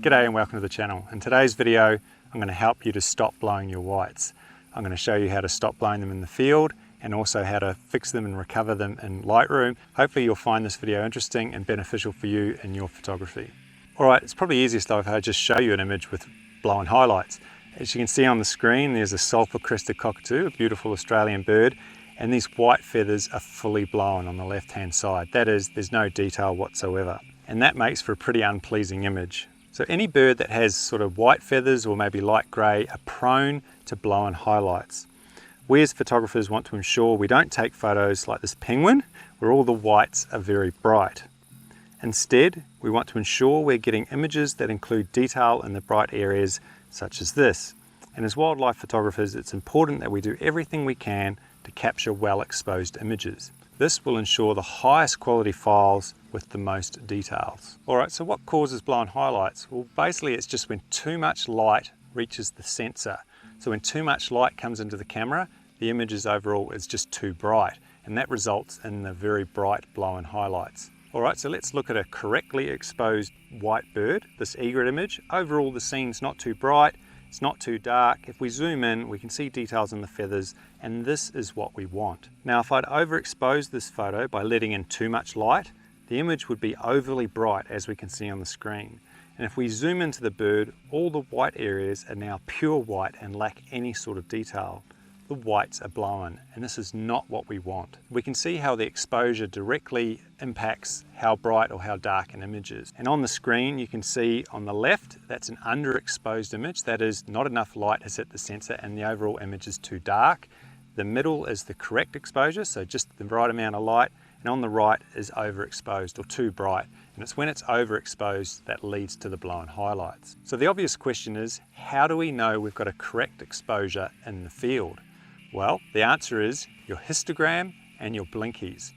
G'day and welcome to the channel. In today's video, I'm going to help you to stop blowing your whites. I'm going to show you how to stop blowing them in the field and also how to fix them and recover them in Lightroom. Hopefully you'll find this video interesting and beneficial for you in your photography. Alright, it's probably easiest though if I just show you an image with blown highlights. As you can see on the screen, there's a sulphur-crested cockatoo, a beautiful Australian bird, and these white feathers are fully blown on the left-hand side. That is, there's no detail whatsoever. And that makes for a pretty unpleasing image. So any bird that has sort of white feathers or maybe light grey are prone to blown highlights. We as photographers want to ensure we don't take photos like this penguin where all the whites are very bright. Instead, we want to ensure we're getting images that include detail in the bright areas such as this. And as wildlife photographers, it's important that we do everything we can to capture well-exposed images. This will ensure the highest quality files with the most details. Alright, so what causes blown highlights? Well, basically it's just when too much light reaches the sensor. So when too much light comes into the camera, the images overall is just too bright, and that results in the very bright blown highlights. Alright, so let's look at a correctly exposed white bird, this egret image. Overall the scene's not too bright, it's not too dark. If we zoom in, we can see details in the feathers, and this is what we want. Now, if I'd overexpose this photo by letting in too much light, the image would be overly bright, as we can see on the screen. And if we zoom into the bird, all the white areas are now pure white and lack any sort of detail. The whites are blown, and this is not what we want. We can see how the exposure directly impacts how bright or how dark an image is. And on the screen, you can see on the left, that's an underexposed image. That is, not enough light has hit the sensor and the overall image is too dark. The middle is the correct exposure, so just the right amount of light. And on the right is overexposed or too bright. And it's when it's overexposed that leads to the blown highlights. So the obvious question is, how do we know we've got a correct exposure in the field? Well, the answer is your histogram and your Blinkies.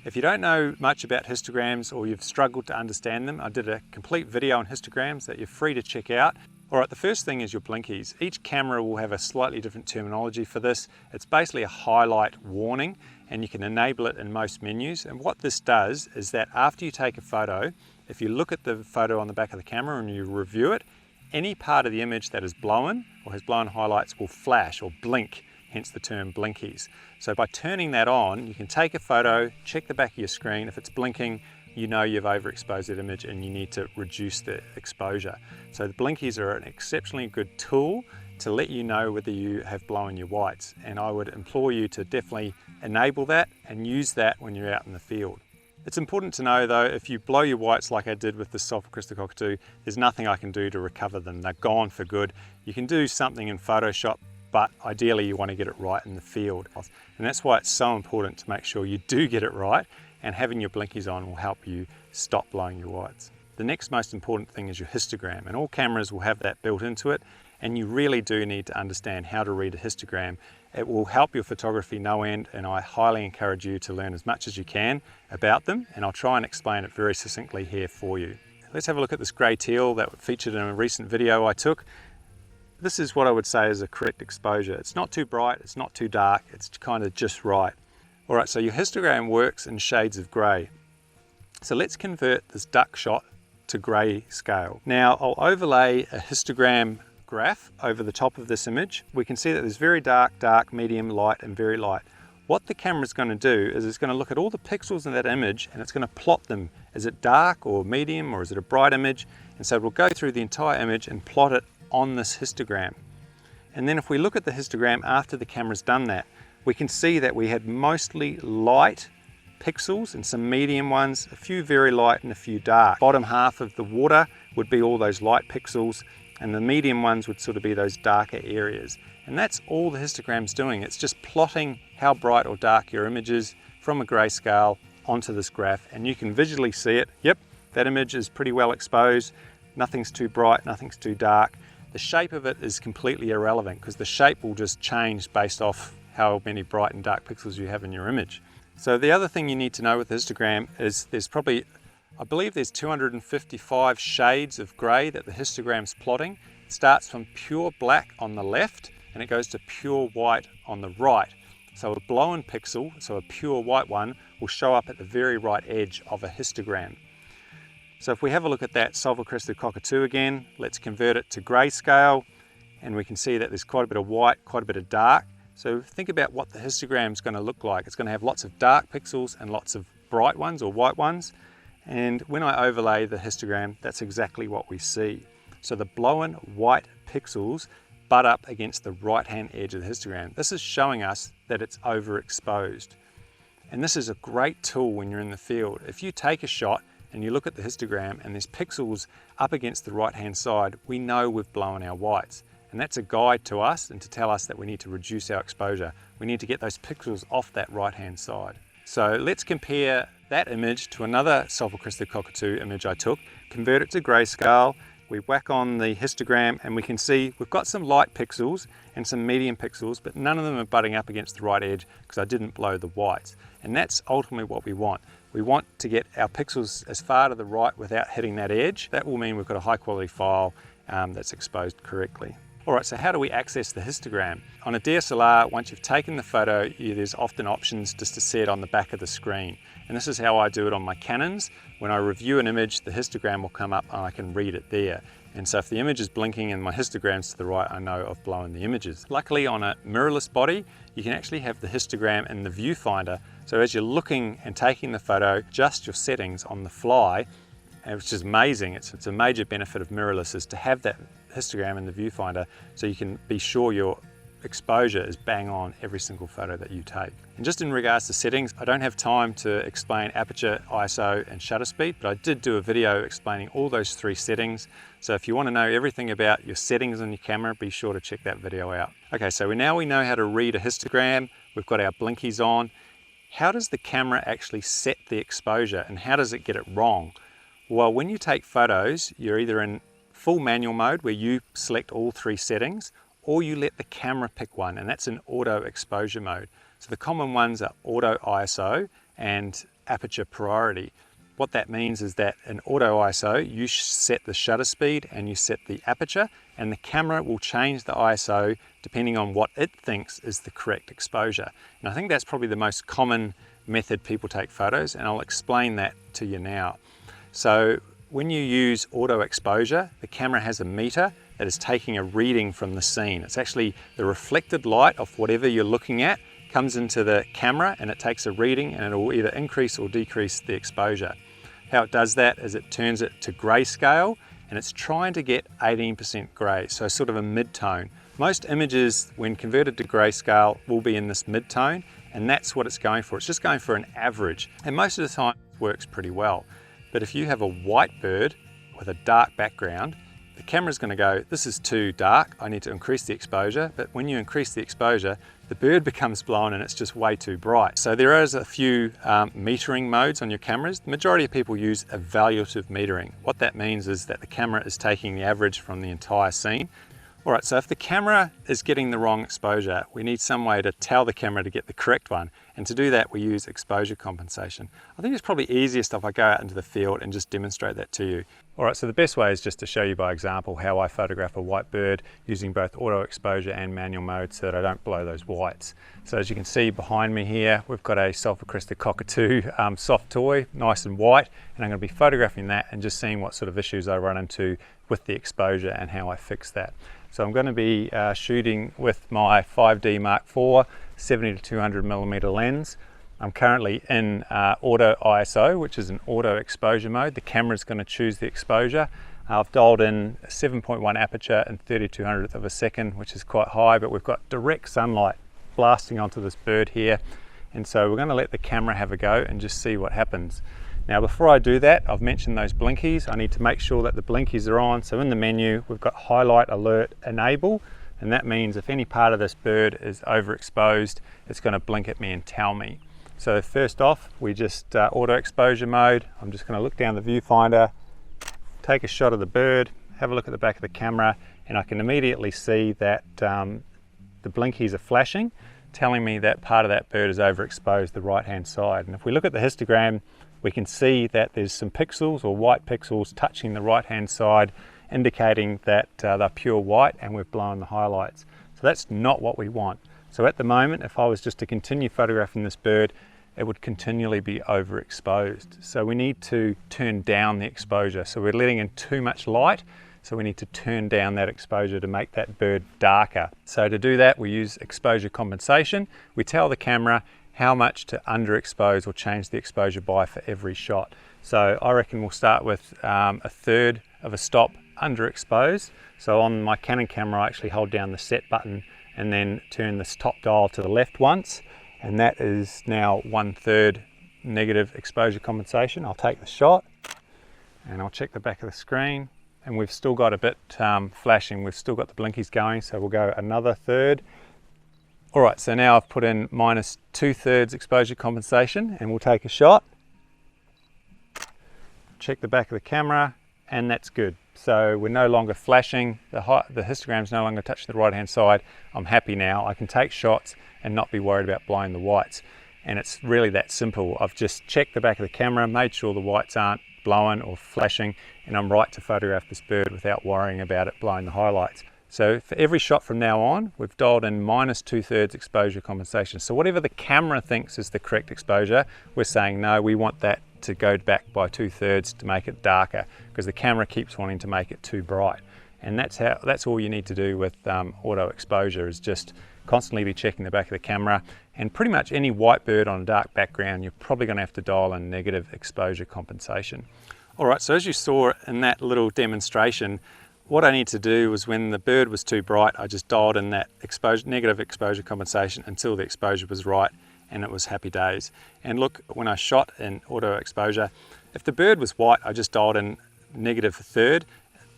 If you don't know much about histograms or you've struggled to understand them, I did a complete video on histograms that you're free to check out. Alright, the first thing is your Blinkies. Each camera will have a slightly different terminology for this. It's basically a highlight warning, and you can enable it in most menus. And what this does is that after you take a photo, if you look at the photo on the back of the camera and you review it, any part of the image that is blown or has blown highlights will flash or blink, hence the term Blinkies. So by turning that on, you can take a photo, check the back of your screen. If it's blinking, you know you've overexposed that image and you need to reduce the exposure. So the Blinkies are an exceptionally good tool to let you know whether you have blown your whites. And I would implore you to definitely enable that and use that when you're out in the field. It's important to know though, if you blow your whites like I did with the sulphur-crested cockatoo, there's nothing I can do to recover them. They're gone for good. You can do something in Photoshop, but ideally you want to get it right in the field. And that's why it's so important to make sure you do get it right, and having your Blinkies on will help you stop blowing your whites. The next most important thing is your histogram, and all cameras will have that built into it, and you really do need to understand how to read a histogram. It will help your photography no end, and I highly encourage you to learn as much as you can about them, and I'll try and explain it very succinctly here for you. Let's have a look at this grey teal that featured in a recent video I took. This is what I would say is a correct exposure. It's not too bright, it's not too dark, it's kind of just right. Alright, so your histogram works in shades of grey. So let's convert this duck shot to grey scale. Now I'll overlay a histogram graph over the top of this image. We can see that there's very dark, dark, medium, light, and very light. What the camera's going to do is it's going to look at all the pixels in that image and it's going to plot them. Is it dark or medium, or is it a bright image? And so we'll go through the entire image and plot it on this histogram. And then if we look at the histogram after the camera's done that, we can see that we had mostly light pixels and some medium ones, a few very light and a few dark. Bottom half of the water would be all those light pixels, and the medium ones would sort of be those darker areas. And that's all the histogram's doing. It's just plotting how bright or dark your image is from a grayscale onto this graph, and you can visually see it. Yep, that image is pretty well exposed. Nothing's too bright, nothing's too dark. The shape of it is completely irrelevant because the shape will just change based off how many bright and dark pixels you have in your image. So the other thing you need to know with the histogram is there's probably, I believe there's 255 shades of grey that the histogram's plotting. It starts from pure black on the left and it goes to pure white on the right. So a blown pixel, so a pure white one, will show up at the very right edge of a histogram. So if we have a look at that sulfur-crested cockatoo again, let's convert it to grayscale, and we can see that there's quite a bit of white, quite a bit of dark. So think about what the histogram is going to look like. It's going to have lots of dark pixels and lots of bright ones or white ones. And when I overlay the histogram, that's exactly what we see. So the blown white pixels butt up against the right-hand edge of the histogram. This is showing us that it's overexposed. And this is a great tool when you're in the field. If you take a shot and you look at the histogram and there's pixels up against the right-hand side, we know we've blown our whites. And that's a guide to us and to tell us that we need to reduce our exposure. We need to get those pixels off that right-hand side. So let's compare that image to another sulfur-crested cockatoo image I took, convert it to grayscale, we whack on the histogram and we can see we've got some light pixels and some medium pixels, but none of them are butting up against the right edge because I didn't blow the whites. And that's ultimately what we want. We want to get our pixels as far to the right without hitting that edge. That will mean we've got a high quality file that's exposed correctly. All right, so how do we access the histogram? On a DSLR, once you've taken the photo, there's often options just to see it on the back of the screen. And this is how I do it on my Canons. When I review an image, the histogram will come up and I can read it there. And so if the image is blinking and my histogram's to the right, I know I've blown the images. Luckily on a mirrorless body, you can actually have the histogram in the viewfinder. So as you're looking and taking the photo, adjust your settings on the fly, which is amazing. It's a major benefit of mirrorless is to have that histogram in the viewfinder so you can be sure your exposure is bang on every single photo that you take. And just in regards to settings, I don't have time to explain aperture, ISO and shutter speed, but I did do a video explaining all those three settings. So if you want to know everything about your settings on your camera, be sure to check that video out. Okay, so now we know how to read a histogram. We've got our blinkies on. How does the camera actually set the exposure and how does it get it wrong? Well, when you take photos, you're either in full manual mode where you select all three settings, or you let the camera pick one, and that's in auto exposure mode. So the common ones are auto ISO and aperture priority. What that means is that in auto ISO, you set the shutter speed and you set the aperture, and the camera will change the ISO depending on what it thinks is the correct exposure. And I think that's probably the most common method people take photos, and I'll explain that to you now. So when you use auto exposure, the camera has a meter that is taking a reading from the scene. It's actually the reflected light of whatever you're looking at comes into the camera and it takes a reading and it will either increase or decrease the exposure. How it does that is it turns it to grayscale and it's trying to get 18% gray, so sort of a mid-tone. Most images, when converted to grayscale, will be in this mid-tone, and that's what it's going for. It's just going for an average, and most of the time it works pretty well. But if you have a white bird with a dark background, the camera's going to go, this is too dark, I need to increase the exposure. But when you increase the exposure, the bird becomes blown and it's just way too bright. So there is a few metering modes on your cameras. The majority of people use evaluative metering. What that means is that the camera is taking the average from the entire scene. All right, so if the camera is getting the wrong exposure, we need some way to tell the camera to get the correct one. And to do that, we use exposure compensation. I think it's probably easiest if I go out into the field and just demonstrate that to you. All right, so the best way is just to show you by example how I photograph a white bird using both auto exposure and manual mode so that I don't blow those whites. So as you can see behind me here, we've got a sulfur-crested cockatoo soft toy, nice and white, and I'm going to be photographing that and just seeing what sort of issues I run into with the exposure and how I fix that. So I'm going to be shooting with my 5D Mark IV 70 to 200mm lens. I'm currently in auto ISO, which is an auto exposure mode. The camera's going to choose the exposure. I've dialed in 7.1 aperture and 3200th of a second, which is quite high, but we've got direct sunlight blasting onto this bird here. And so we're going to let the camera have a go and just see what happens. Now before I do that, I've mentioned those blinkies. I need to make sure that the blinkies are on. So in the menu, we've got highlight alert enable, and that means if any part of this bird is overexposed, it's going to blink at me and tell me. So first off, we just auto exposure mode. I'm just going to look down the viewfinder, take a shot of the bird, have a look at the back of the camera, and I can immediately see that the blinkies are flashing, telling me that part of that bird is overexposed, the right-hand side. And if we look at the histogram, we can see that there's some pixels or white pixels touching the right-hand side, indicating that they're pure white and we've blown the highlights. So that's not what we want. So at the moment, if I was just to continue photographing this bird, it would continually be overexposed. So we need to turn down the exposure. So we're letting in too much light, so we need to turn down that exposure to make that bird darker. So to do that, we use exposure compensation. We tell the camera how much to underexpose or change the exposure by for every shot. So I reckon we'll start with 1/3 of a stop underexposed. So on my Canon camera, I actually hold down the set button and then turn this top dial to the left once, and that is now 1/3 negative exposure compensation. I'll take the shot and I'll check the back of the screen, and we've still got a bit flashing. We've still got the blinkies going, so we'll go another 1/3. All right, so now I've put in -2/3 exposure compensation, and we'll take a shot. Check the back of the camera, and that's good. So we're no longer flashing, the histogram's no longer touching the right hand side. I'm happy now. I can take shots and not be worried about blowing the whites. And it's really that simple. I've just checked the back of the camera, made sure the whites aren't blowing or flashing, and I'm right to photograph this bird without worrying about it blowing the highlights. So for every shot from now on, we've dialed in -2/3 exposure compensation. So whatever the camera thinks is the correct exposure, we're saying no, we want that to go back by 2/3 to make it darker, because the camera keeps wanting to make it too bright. And that's all you need to do with auto exposure, is just constantly be checking the back of the camera. And pretty much any white bird on a dark background, you're probably going to have to dial in negative exposure compensation. All right, so as you saw in that little demonstration, what I need to do was, when the bird was too bright, I just dialed in that negative exposure compensation until the exposure was right, and it was happy days. And look, when I shot in auto exposure, if the bird was white, I just dialed in -1/3,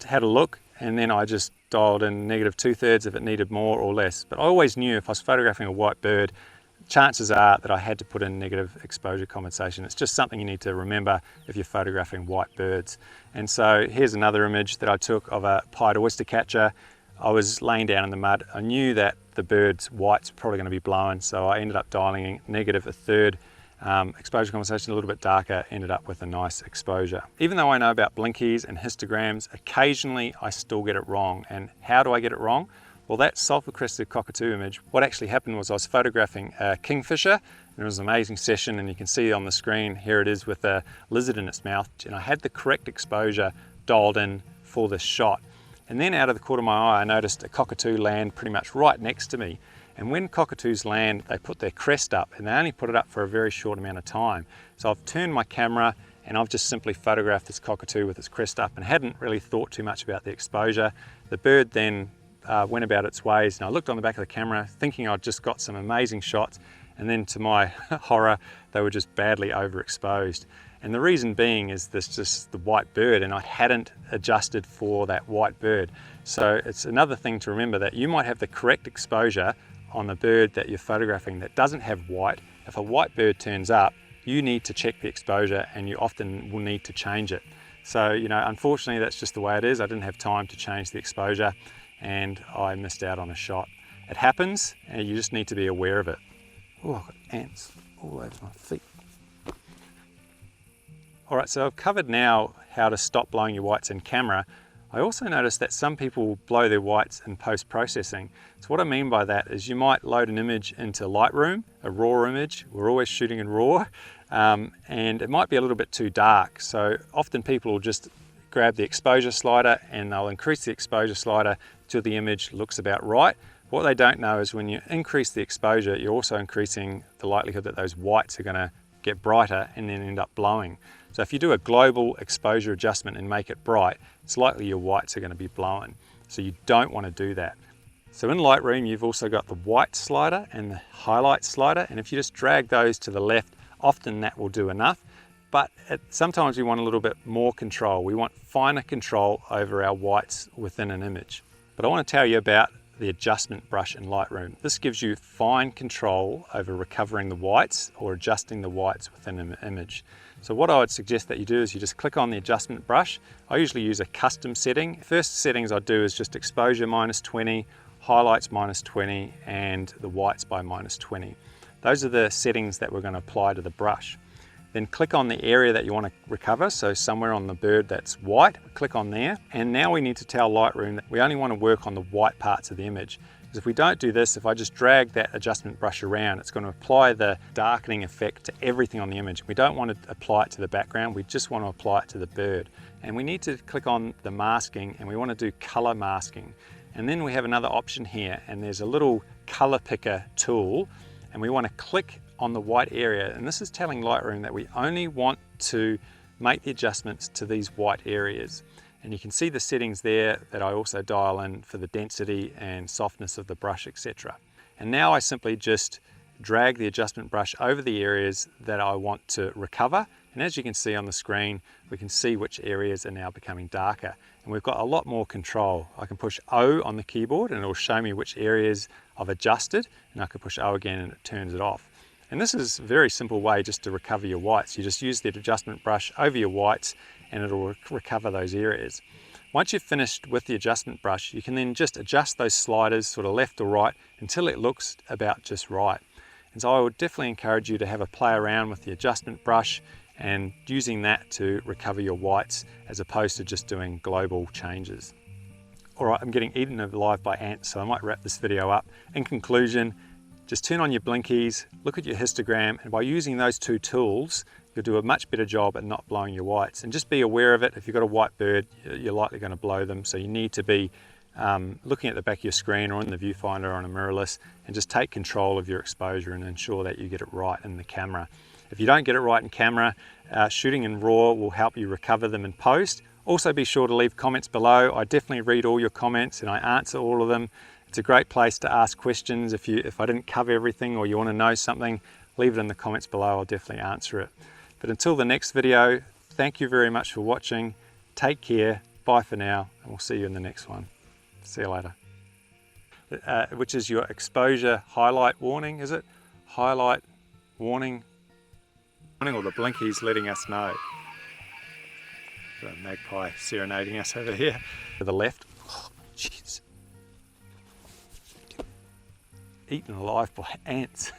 had a look, and then I just dialed in -2/3 if it needed more or less. But I always knew if I was photographing a white bird, chances are that I had to put in negative exposure compensation. It's just something you need to remember if you're photographing white birds. And so here's another image that I took of a pied oyster catcher. I was laying down in the mud. I knew that the bird's whites were probably going to be blowing, so I ended up dialing in -1/3 exposure compensation, a little bit darker, ended up with a nice exposure. Even though I know about blinkies and histograms, occasionally I still get it wrong. And how do I get it wrong? Well, that sulfur-crested cockatoo image, what actually happened was I was photographing a kingfisher, and it was an amazing session, and you can see on the screen, here it is with a lizard in its mouth, and I had the correct exposure dialed in for this shot. And then out of the corner of my eye, I noticed a cockatoo land pretty much right next to me. And when cockatoos land, they put their crest up, and they only put it up for a very short amount of time. So I've turned my camera and I've just simply photographed this cockatoo with its crest up and hadn't really thought too much about the exposure. The bird then went about its ways, and I looked on the back of the camera thinking I'd just got some amazing shots, and then to my horror, they were just badly overexposed. And the reason being is this just the white bird, and I hadn't adjusted for that white bird. So it's another thing to remember, that you might have the correct exposure on the bird that you're photographing that doesn't have white. If a white bird turns up, you need to check the exposure, and you often will need to change it. So, you know, unfortunately that's just the way it is. I didn't have time to change the exposure, and I missed out on a shot. It happens, and you just need to be aware of it. Oh, I've got ants all over my feet. All right, so I've covered now how to stop blowing your whites in camera. I also noticed that some people blow their whites in post-processing. So what I mean by that is you might load an image into Lightroom, a raw image. We're always shooting in raw, and it might be a little bit too dark. So often people will just grab the exposure slider and they'll increase the exposure slider till the image looks about right. What they don't know is when you increase the exposure, you're also increasing the likelihood that those whites are going to get brighter and then end up blowing. So if you do a global exposure adjustment and make it bright, it's likely your whites are going to be blowing. So you don't want to do that. So in Lightroom, you've also got the white slider and the highlight slider. And if you just drag those to the left, often that will do enough. But sometimes we want a little bit more control. We want finer control over our whites within an image. But I want to tell you about the adjustment brush in Lightroom. This gives you fine control over recovering the whites or adjusting the whites within an image. So what I would suggest that you do is you just click on the adjustment brush. I usually use a custom setting. First settings I do is just exposure -20, highlights -20, and the whites by -20. Those are the settings that we're going to apply to the brush. Then click on the area that you want to recover, so somewhere on the bird that's white, click on there. And now we need to tell Lightroom that we only want to work on the white parts of the image. Because if we don't do this, if I just drag that adjustment brush around, it's going to apply the darkening effect to everything on the image. We don't want to apply it to the background, we just want to apply it to the bird. And we need to click on the masking, and we want to do color masking. And then we have another option here, and there's a little color picker tool, and we want to click on the white area. And this is telling Lightroom that we only want to make the adjustments to these white areas. And you can see the settings there that I also dial in for the density and softness of the brush, etc. And now I simply just drag the adjustment brush over the areas that I want to recover. And as you can see on the screen, we can see which areas are now becoming darker. And we've got a lot more control. I can push O on the keyboard and it will show me which areas I've adjusted, and I can push O again and it turns it off. And this is a very simple way just to recover your whites. You just use the adjustment brush over your whites and it'll recover those areas. Once you've finished with the adjustment brush, you can then just adjust those sliders sort of left or right until it looks about just right. And so I would definitely encourage you to have a play around with the adjustment brush and using that to recover your whites as opposed to just doing global changes. All right, I'm getting eaten alive by ants, so I might wrap this video up. In conclusion, just turn on your blinkies, look at your histogram, and by using those two tools, you'll do a much better job at not blowing your whites. And just be aware of it. If you've got a white bird, you're likely going to blow them, so you need to be looking at the back of your screen or in the viewfinder or on a mirrorless, and just take control of your exposure and ensure that you get it right in the camera. If you don't get it right in camera, shooting in RAW will help you recover them in post. Also be sure to leave comments below. I definitely read all your comments and I answer all of them. It's a great place to ask questions. If I didn't cover everything or you want to know something, leave it in the comments below, I'll definitely answer it. But until the next video, thank you very much for watching. Take care, bye for now, and we'll see you in the next one. See you later. Which is your exposure highlight warning, is it? Highlight warning. Or the blinkies letting us know. The magpie serenading us over here. To the left. Oh, jeez. Eaten alive by ants.